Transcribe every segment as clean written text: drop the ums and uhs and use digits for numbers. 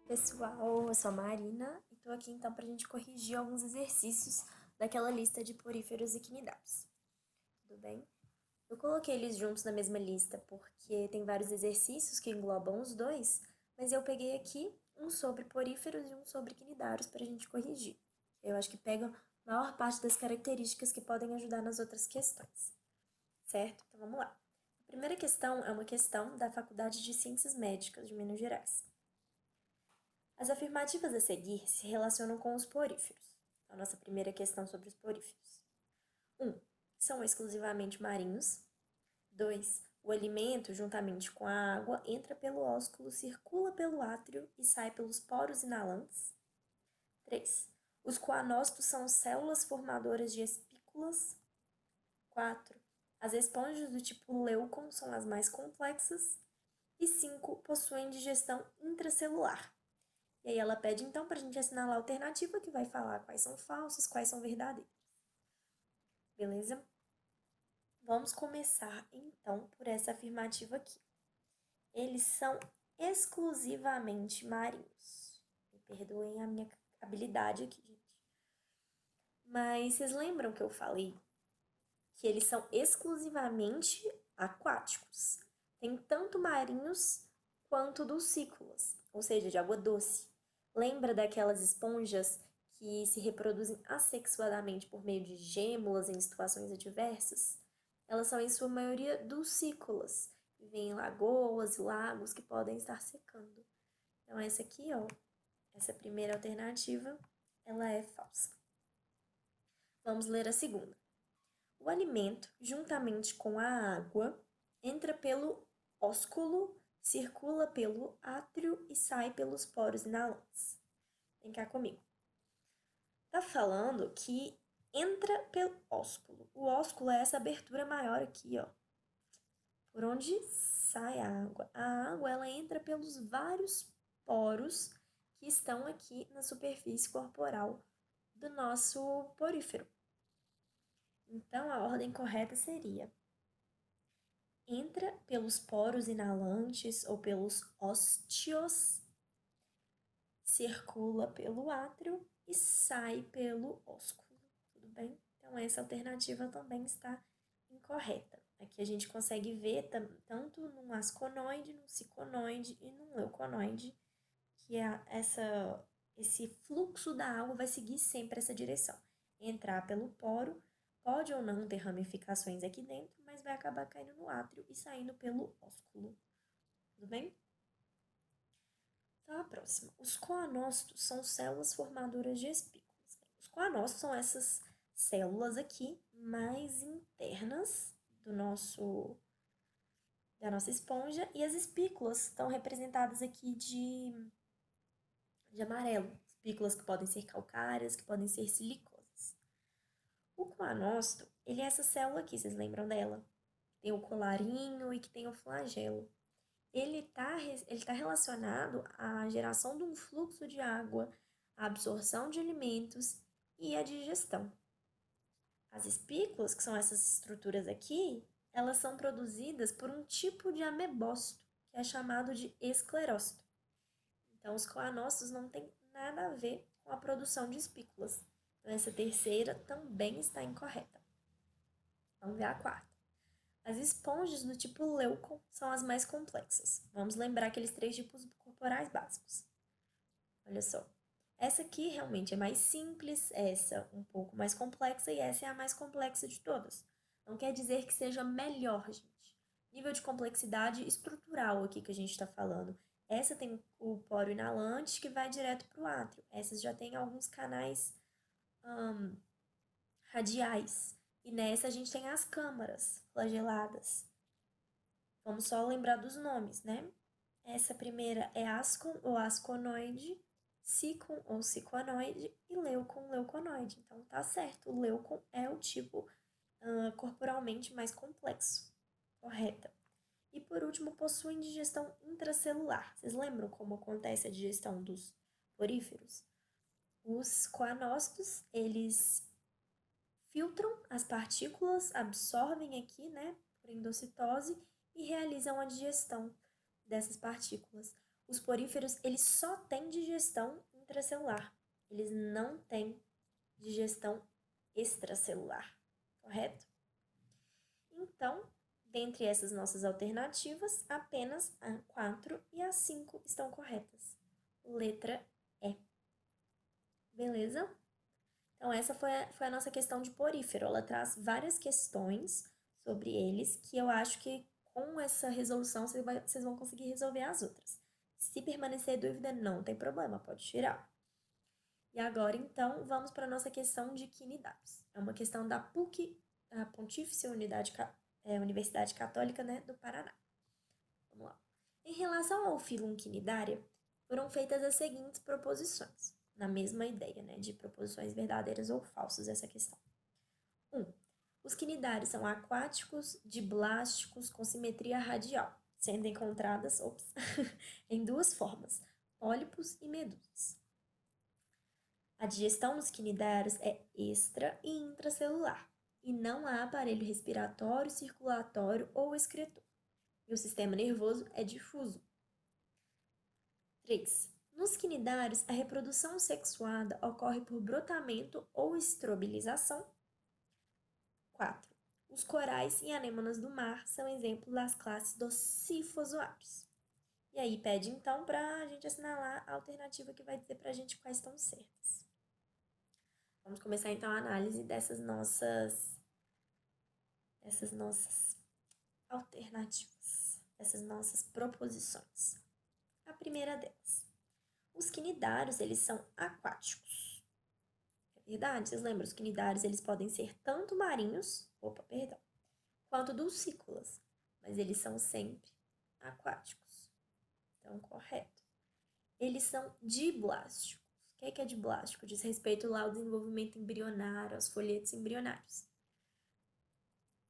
Pessoal, eu sou a Marina e tô aqui então pra gente corrigir alguns exercícios daquela lista de poríferos e quinidários. Tudo bem? Eu coloquei eles juntos na mesma lista porque tem vários exercícios que englobam os dois, mas eu peguei aqui um sobre poríferos e um sobre quinidários pra gente corrigir. Eu acho que pega a maior parte das características que podem ajudar nas outras questões. Certo? Então vamos lá. A primeira questão é uma questão da Faculdade de Ciências Médicas de Minas Gerais. As afirmativas a seguir se relacionam com os poríferos. Então, a nossa primeira questão sobre os poríferos. 1. São exclusivamente marinhos. 2. O alimento, juntamente com a água, entra pelo ósculo, circula pelo átrio e sai pelos poros inalantes. 3. Os coanócitos são células formadoras de espículas. 4. As esponjas do tipo leucon são as mais complexas. E 5. Possuem digestão intracelular. E aí ela pede então para a gente assinalar a alternativa que vai falar quais são falsas, quais são verdadeiras. Beleza? Vamos começar então por essa afirmativa aqui. Eles são exclusivamente marinhos. Me perdoem a minha habilidade aqui, gente. Mas vocês lembram que eu falei que eles são exclusivamente aquáticos? Tem tanto marinhos quanto dulcícolas, ou seja, de água doce. Lembra daquelas esponjas que se reproduzem assexuadamente por meio de gêmulas em situações adversas? Elas são, em sua maioria, dulcícolas. Vivem em lagoas e lagos que podem estar secando. Então, essa aqui, ó, essa primeira alternativa, ela é falsa. Vamos ler a segunda. O alimento, juntamente com a água, entra pelo ósculo, circula pelo átrio e sai pelos poros inalantes. Vem cá comigo. Tá falando que entra pelo ósculo. O ósculo é essa abertura maior aqui, ó. Por onde sai a água. A água, ela entra pelos vários poros que estão aqui na superfície corporal do nosso porífero. Então, a ordem correta seria: entra pelos poros inalantes ou pelos ósteos, circula pelo átrio e sai pelo ósculo. Tudo bem? Então, essa alternativa também está incorreta. Aqui a gente consegue ver tanto num asconoide, num ciconoide e num leuconoide que esse fluxo da água vai seguir sempre essa direção. Entrar pelo poro, pode ou não ter ramificações aqui dentro, mas vai acabar caindo no átrio e saindo pelo ósculo. Tudo bem? Então, a próxima. Os coanócitos são células formadoras de espículas. Os coanócitos são essas células aqui mais internas da nossa esponja, e as espículas estão representadas aqui de amarelo. Espículas que podem ser calcárias, que podem ser silicosas. O coanócito, ele é essa célula aqui, vocês lembram dela? Tem o colarinho e que tem o flagelo. Ele tá relacionado à geração de um fluxo de água, à absorção de alimentos e à digestão. As espículas, que são essas estruturas aqui, elas são produzidas por um tipo de amebócito, que é chamado de esclerócito. Então, os coanócitos não têm nada a ver com a produção de espículas. Então, essa terceira também está incorreta. Vamos ver a quarta. As esponjas do tipo leucon são as mais complexas. Vamos lembrar aqueles três tipos corporais básicos. Olha só. Essa aqui realmente é mais simples, essa um pouco mais complexa e essa é a mais complexa de todas. Não quer dizer que seja melhor, gente. Nível de complexidade estrutural aqui que a gente está falando. Essa tem o poro inalante que vai direto para o átrio. Essas já tem alguns canais radiais. E nessa a gente tem as câmaras flageladas. Vamos só lembrar dos nomes, né? Essa primeira é ascon ou asconoide, cicon ou ciconoide e leucon, leuconoide. Então tá certo, o leucon é o tipo corporalmente mais complexo. Correta. E por último, possuem digestão intracelular. Vocês lembram como acontece a digestão dos poríferos? Os coanócitos, eles filtram as partículas, absorvem aqui, né, por endocitose e realizam a digestão dessas partículas. Os poríferos, eles só têm digestão intracelular. Eles não têm digestão extracelular, correto? Então, dentre essas nossas alternativas, apenas a 4 e a 5 estão corretas. Letra E. Beleza? Então, essa foi a nossa questão de porífero. Ela traz várias questões sobre eles que eu acho que com essa resolução vocês vão conseguir resolver as outras. Se permanecer dúvida, não tem problema, pode tirar. E agora, então, vamos para a nossa questão de quinidários. É uma questão da PUC, a Pontífice Universidade Católica, né, do Paraná. Vamos lá. Em relação ao fílum quinidária, foram feitas as seguintes proposições, na mesma ideia, né, de proposições verdadeiras ou falsas essa questão. 1. Os quinidários são aquáticos, diblásticos, com simetria radial, sendo encontradas em duas formas, pólipos e medusas. A digestão nos quinidários é extra e intracelular, e não há aparelho respiratório, circulatório ou excretor. E o sistema nervoso é difuso. 3. Nos quinidários, a reprodução sexuada ocorre por brotamento ou estrobilização. 4. Os corais e anêmonas do mar são exemplos das classes dos cifozoários. E aí pede então para a gente assinalar a alternativa que vai dizer para a gente quais estão certas. Vamos começar então a análise dessas nossas alternativas, dessas nossas proposições. A primeira delas. Os quinidários, eles são aquáticos. É verdade? Vocês lembram? Os quinidários, eles podem ser tanto marinhos, quanto dulcícolas, mas eles são sempre aquáticos. Então, correto. Eles são diblásticos. O que é diblástico? Diz respeito lá ao desenvolvimento embrionário, aos folhetos embrionários.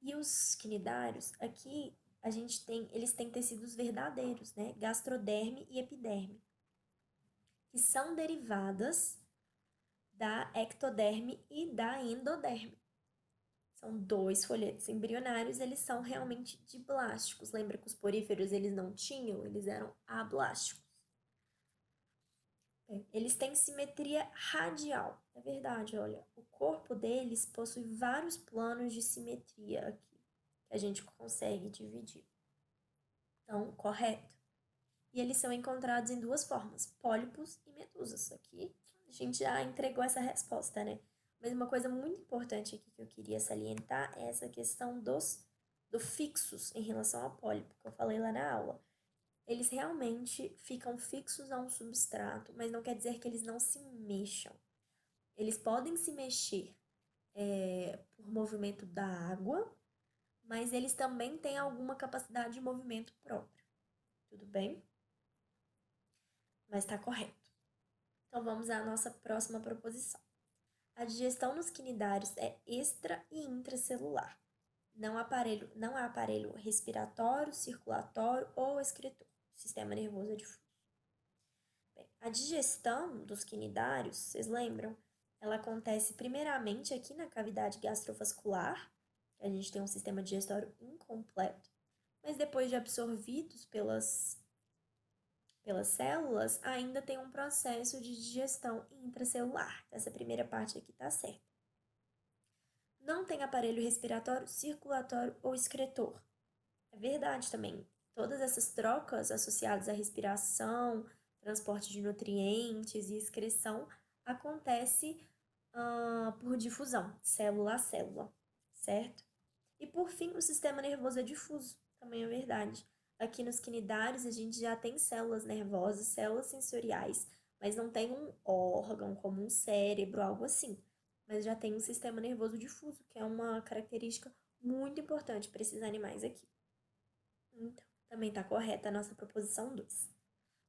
E os quinidários, aqui eles têm tecidos verdadeiros, né? Gastroderme e epiderme, que são derivadas da ectoderme e da endoderme. São dois folhetos embrionários, eles são realmente diblásticos. Lembra que os poríferos eles não tinham, eles eram ablásticos. Eles têm simetria radial. É verdade, olha, o corpo deles possui vários planos de simetria aqui, que a gente consegue dividir. Então, correto. E eles são encontrados em duas formas, pólipos e medusas. Aqui a gente já entregou essa resposta, né? Mas uma coisa muito importante aqui que eu queria salientar é essa questão do fixos em relação ao pólipo, que eu falei lá na aula. Eles realmente ficam fixos a um substrato, mas não quer dizer que eles não se mexam. Eles podem se mexer por movimento da água, mas eles também têm alguma capacidade de movimento próprio. Tudo bem? Mas está correto. Então, vamos à nossa próxima proposição. A digestão nos quinidários é extra e intracelular. Não há aparelho respiratório, circulatório ou excretor. O sistema nervoso é difuso. Bem, a digestão dos quinidários, vocês lembram? Ela acontece primeiramente aqui na cavidade gastrovascular, que a gente tem um sistema digestório incompleto, mas depois de absorvidos pelas células, ainda tem um processo de digestão intracelular. Essa primeira parte aqui está certa. Não tem aparelho respiratório, circulatório ou excretor. É verdade também. Todas essas trocas associadas à respiração, transporte de nutrientes e excreção acontece por difusão, célula a célula, certo? E por fim, o sistema nervoso é difuso, também é verdade. Aqui nos quinidários a gente já tem células nervosas, células sensoriais, mas não tem um órgão como um cérebro, algo assim. Mas já tem um sistema nervoso difuso, que é uma característica muito importante para esses animais aqui. Então, também está correta a nossa proposição 2.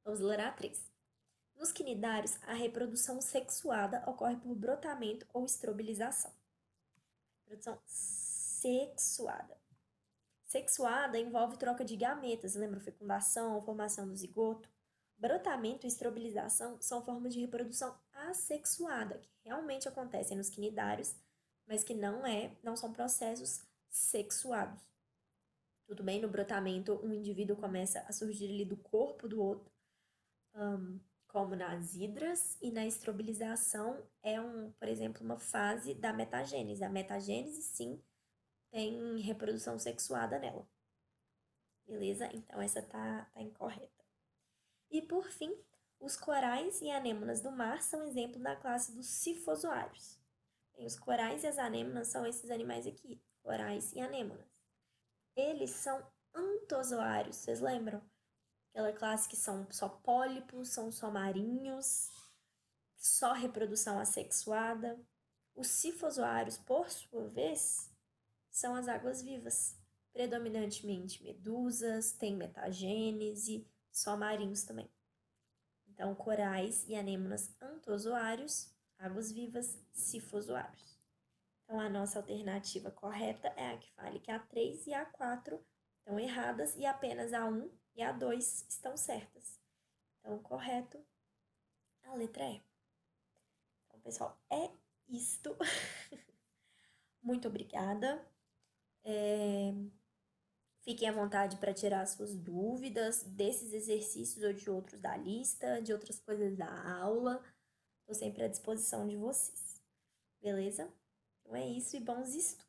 Vamos ler a 3. Nos quinidários, a reprodução sexuada ocorre por brotamento ou estrobilização. Reprodução sexuada. Sexuada envolve troca de gametas, lembra fecundação, formação do zigoto? Brotamento e estrobilização são formas de reprodução assexuada, que realmente acontecem nos quinidários, mas que não são processos sexuados. Tudo bem, no brotamento, um indivíduo começa a surgir ali do corpo do outro, como nas hidras, e na estrobilização é, por exemplo, uma fase da metagênese. A metagênese, sim, tem reprodução sexuada nela. Beleza? Então, essa tá incorreta. E, por fim, os corais e anêmonas do mar são exemplo da classe dos cifozoários. E os corais e as anêmonas são esses animais aqui, corais e anêmonas. Eles são antozoários, vocês lembram? Aquela classe que são só pólipos, são só marinhos, só reprodução assexuada. Os cifozoários, por sua vez, são as águas-vivas, predominantemente medusas, tem metagênese, só marinhos também. Então, corais e anêmonas antozoários, águas-vivas, cifozoários. Então, a nossa alternativa correta é a que fale que a 3 e a 4 estão erradas e apenas a 1 e a 2 estão certas. Então, o correto é a letra E. Então, pessoal, é isto. Muito obrigada. Fiquem à vontade para tirar suas dúvidas desses exercícios ou de outros da lista, de outras coisas da aula. Estou sempre à disposição de vocês. Beleza? Então é isso e bons estudos!